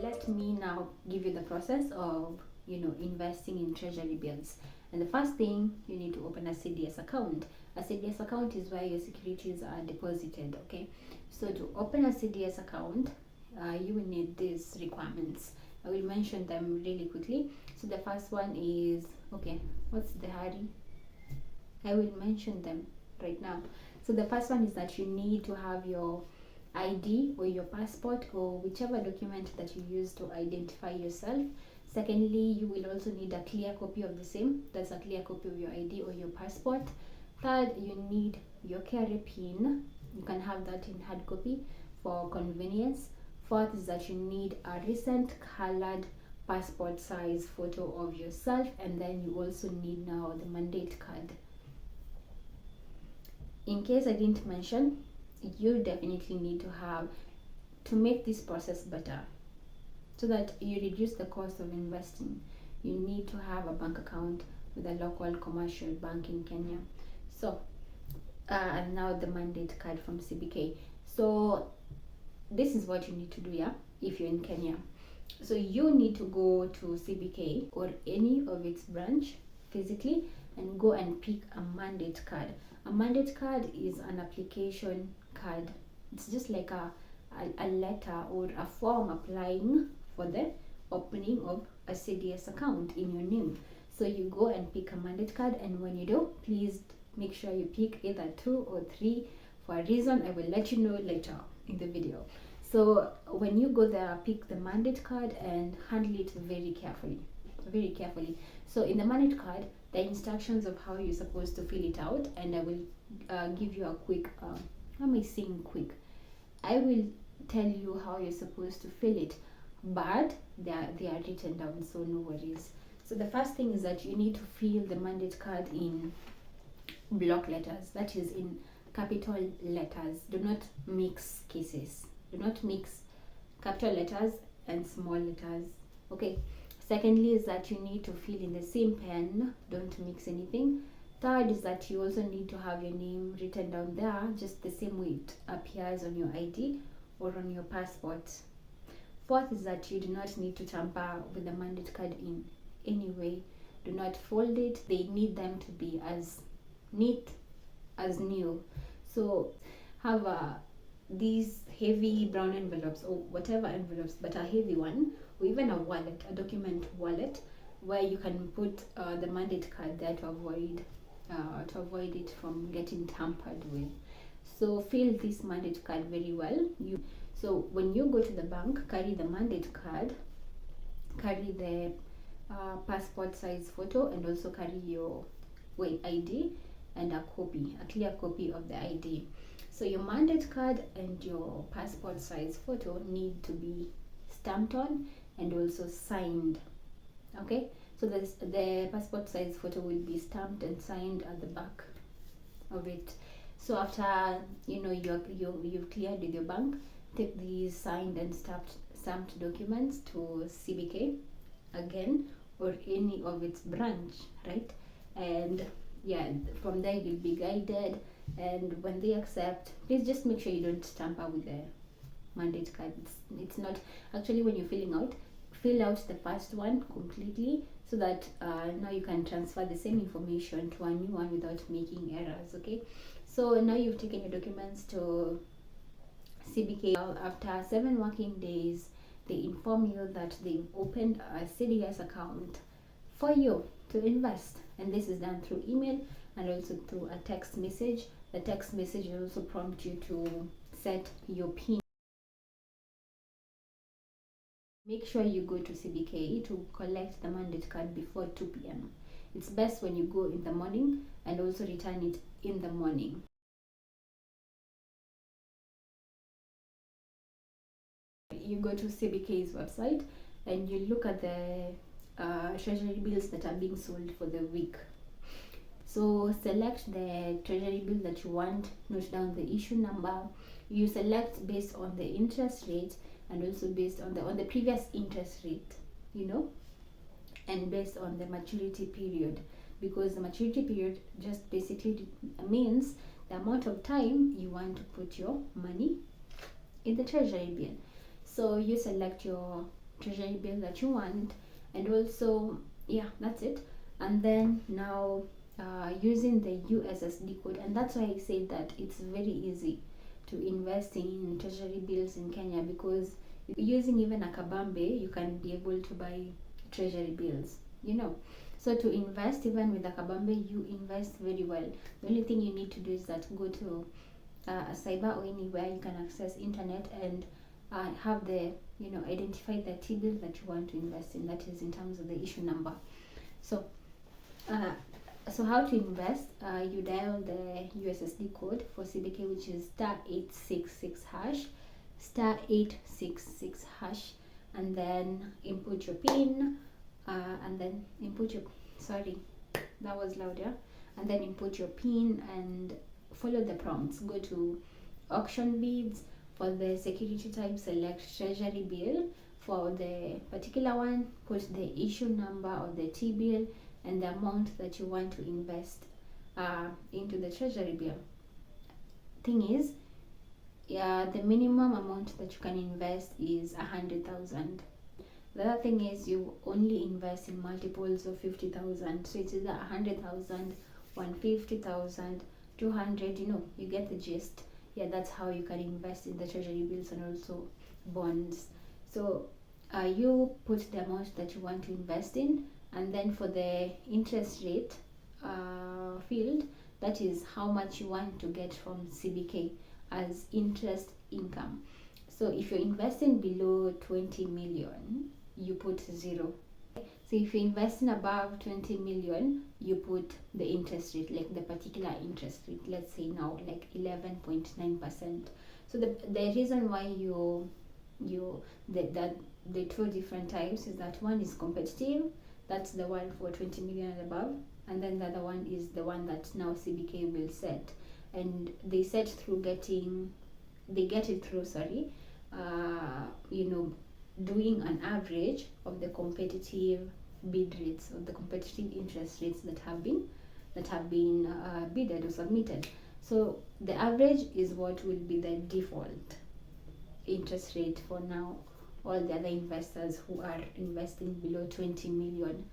let me now give you the process of investing in treasury bills. And the first thing, you need to open a CDS account. A CDS account is where your securities are deposited. Okay, so to open a CDS account, you will need these requirements. I will mention them really quickly. So the first one is, okay, what's the hurry? I will mention them right now. So the first one is that you need to have your ID or your passport or whichever document that you use to identify yourself. Secondly, you will also need a clear copy of the same. That's a clear copy of your ID or your passport. Third, you need your KRA PIN. You can have that in hard copy for convenience. Fourth is that you need a recent colored passport size photo of yourself, and then you also need now the mandate card. In case I didn't mention, you definitely need to make this process better so that you reduce the cost of investing. You need to have a bank account with a local commercial bank in Kenya. So and now the mandate card from CBK. So this is what you need to do, yeah, if you're in Kenya. So you need to go to CBK or any of its branch physically and go and pick a mandate card. A mandate card is an application card. It's just like a letter or a form applying for the opening of a CDS account in your name. So you go and pick a mandate card, and when you do, please make sure you pick either 2 or 3 for a reason I will let you know later in the video. So when you go there, pick the mandate card and handle it very carefully. So in the mandate card, the instructions of how you're supposed to fill it out, and I will give you a quick how am I saying quick? I will tell you how you're supposed to fill it, but they are written down, so no worries. So the first thing is that you need to fill the mandate card in block letters, that is in capital letters. Do not mix cases. Do not mix capital letters and small letters. Okay. Secondly is that you need to fill in the same pen. Don't mix anything. Third is that you also need to have your name written down there, just the same way it appears on your ID or on your passport. Fourth is that you do not need to tamper with the mandate card in any way. Do not fold it. They need them to be as neat as new. So have these heavy brown envelopes or whatever envelopes, but a heavy one, or even a wallet, a document wallet, where you can put the mandate card there to avoid it from getting tampered with. So fill this mandate card very well. So when you go to the bank, carry the mandate card, carry the passport size photo, and also carry your ID and a clear copy of the ID. So your mandate card and your passport size photo need to be stamped on and also signed. Okay, so the passport size photo will be stamped and signed at the back of it. So after you've cleared with your bank, take these signed and stamped documents to CBK again or any of its branch, right? And yeah, from there you'll be guided, and when they accept, please just make sure you don't tamper with the mandate card. It's not actually, when you're filling out, fill out the first one completely so that now you can transfer the same information to a new one without making errors. Okay, so now you've taken your documents to CBK. After 7 working days, they inform you that they've opened a CDS account for you to invest, and this is done through email and also through a text message. The text message will also prompt you to set your PIN. Make sure you go to CBK to collect the mandate card before 2 p.m. It's best when you go in the morning and also return it in the morning. You go to CBK's website and you look at the treasury bills that are being sold for the week. So select the treasury bill that you want, note down the issue number. You select based on the interest rate and also based on the previous interest rate, and based on the maturity period, because the maturity period just basically means the amount of time you want to put your money in the treasury bill. So you select your treasury bill that you want. And also, yeah, that's it. And then now using the USSD code, and that's why I say that it's very easy to invest in treasury bills in Kenya, because using even a kabambe you can be able to buy treasury bills, so to invest even with a kabambe, you invest very well. The only thing you need to do is that go to a cyber or anywhere you can access internet and have the identify the T-bill that you want to invest in, that is in terms of the issue number. So how to invest, you dial the USSD code for CBK, which is *866#, *866#, and then input your PIN, and then input your, sorry, that was louder, and then input your PIN and follow the prompts. Go to auction bids. For the security type, select treasury bill. For the particular one, put the issue number of the T-bill and the amount that you want to invest into the treasury bill. Thing is, the minimum amount that you can invest is 100,000. The other thing is you only invest in multiples of 50,000. So it's either 100,000, 150,000, 200. You get the gist. Yeah, that's how you can invest in the treasury bills and also bonds. So you put the amount that you want to invest in, and then for the interest rate field, that is how much you want to get from CBK as interest income. So if you're investing below 20 million, you put 0. So if you invest in above 20 million, you put the interest rate, like the particular interest rate, let's say now like 11.9%. So the reason why the two different types is that one is competitive, that's the one for 20 million and above, and then the other one is the one that now CBK will set, and they get it through doing an average of the competitive bid rates, or the competitive interest rates that have been bidded or submitted. So the average is what will be the default interest rate for now all the other investors who are investing below 20 million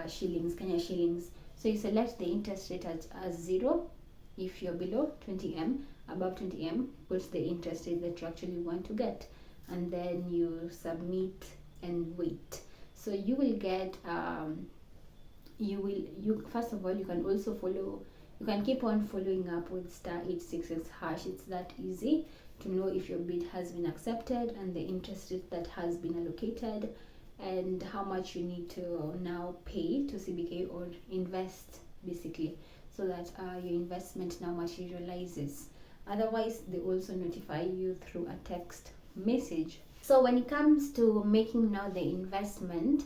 shillings, Kenya shillings. So you select the interest rate as 0 if you're below 20M. Above 20M, put the interest rate that you actually want to get, and then you submit and wait. So you will get first of all, you can also you can keep on following up with *866#. It's that easy to know if your bid has been accepted and the interest rate that has been allocated, and how much you need to now pay to CBK or invest, basically, so that your investment now materializes. Otherwise, they also notify you through a text message. So when it comes to making now the investment,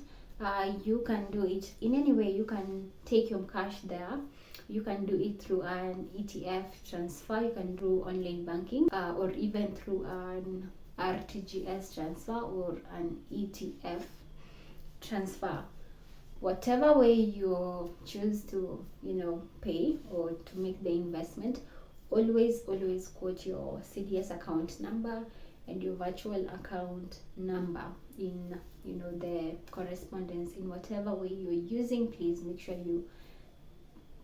you can do it in any way. You can take your cash there, you can do it through an ETF transfer, you can do online banking, or even through an RTGS transfer or an ETF transfer. Whatever way you choose to pay or to make the investment, always quote your CDS account number and your virtual account number in the correspondence. In whatever way you're using, please make sure you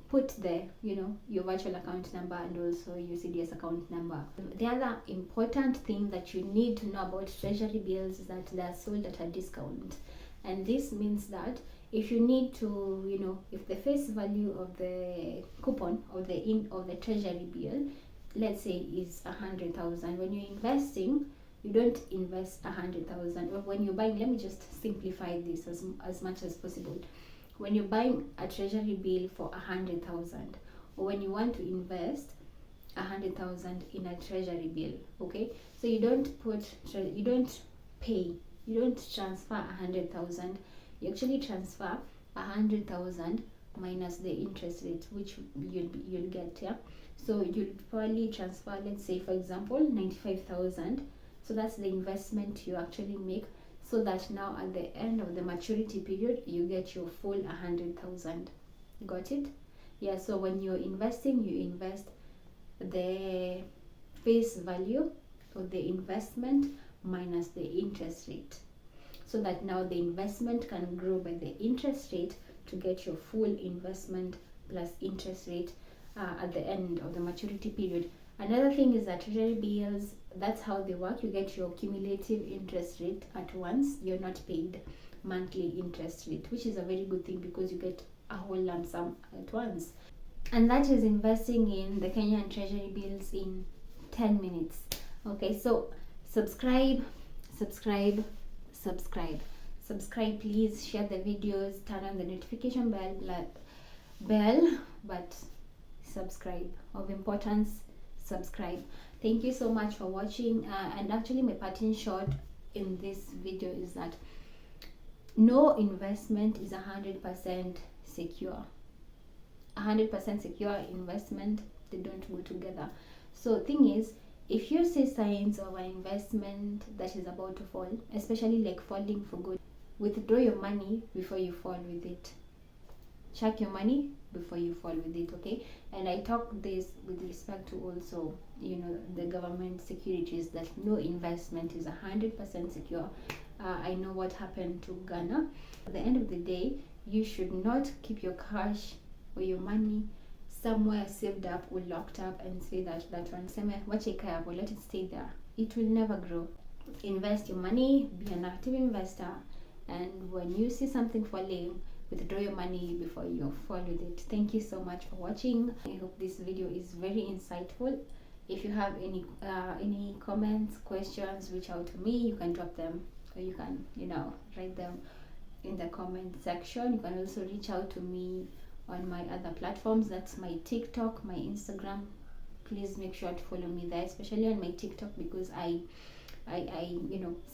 put the your virtual account number and also your CDS account number. The other important thing that you need to know about treasury bills is that they are sold at a discount, and this means that if you need to if the face value of the coupon of the treasury bill, let's say, is 100,000, when you're investing, you don't invest 100,000. Or when you're buying, let me just simplify this as much as possible. When you're buying a treasury bill for 100,000, or when you want to invest 100,000 in a treasury bill, okay, so you don't transfer 100,000. You actually transfer 100,000 minus the interest rate, which you'll get. Yeah, so you'll probably transfer, let's say for example, 95,000. So that's the investment you actually make, so that now at the end of the maturity period you get your full 100,000. Got it? Yeah. So when you're investing, you invest the face value of the investment minus the interest rate. so that now the investment can grow by the interest rate to get your full investment plus interest rate at the end of the maturity period. Another thing is that treasury bills, that's how they work. You get your cumulative interest rate at once. You're not paid monthly interest rate, which is a very good thing because you get a whole lump sum at once. And that is investing in the Kenyan treasury bills in 10 minutes. Okay, so subscribe, subscribe, subscribe. Subscribe, please. Share the videos, turn on the notification bell, but subscribe. Of importance, subscribe. Thank you so much for watching. And actually, my parting shot in this video is that no investment is 100% secure. 100% secure investment, they don't go together. So thing is, if you see signs of an investment that is about to fall, especially like falling for good, withdraw your money before you fall with it. Check your money before you fall with it, okay? And I talk this with respect to also, the government securities, that no investment is 100% secure. I know what happened to Ghana. At the end of the day, you should not keep your cash or your money somewhere saved up or locked up and say that one what you care about, let it stay there. It will never grow. Invest your money, be an active investor, and when you see something falling, withdraw your money before you fall with it. Thank you so much for watching. I hope this video is very insightful. If you have any comments, questions, reach out to me. You can drop them, or you can write them in the comment section. You can also reach out to me on my other platforms. That's my TikTok, my Instagram. Please make sure to follow me there, especially on my TikTok, because I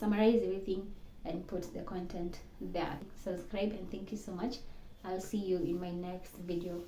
summarize everything and put the content there. Subscribe, and thank you so much. I'll see you in my next video.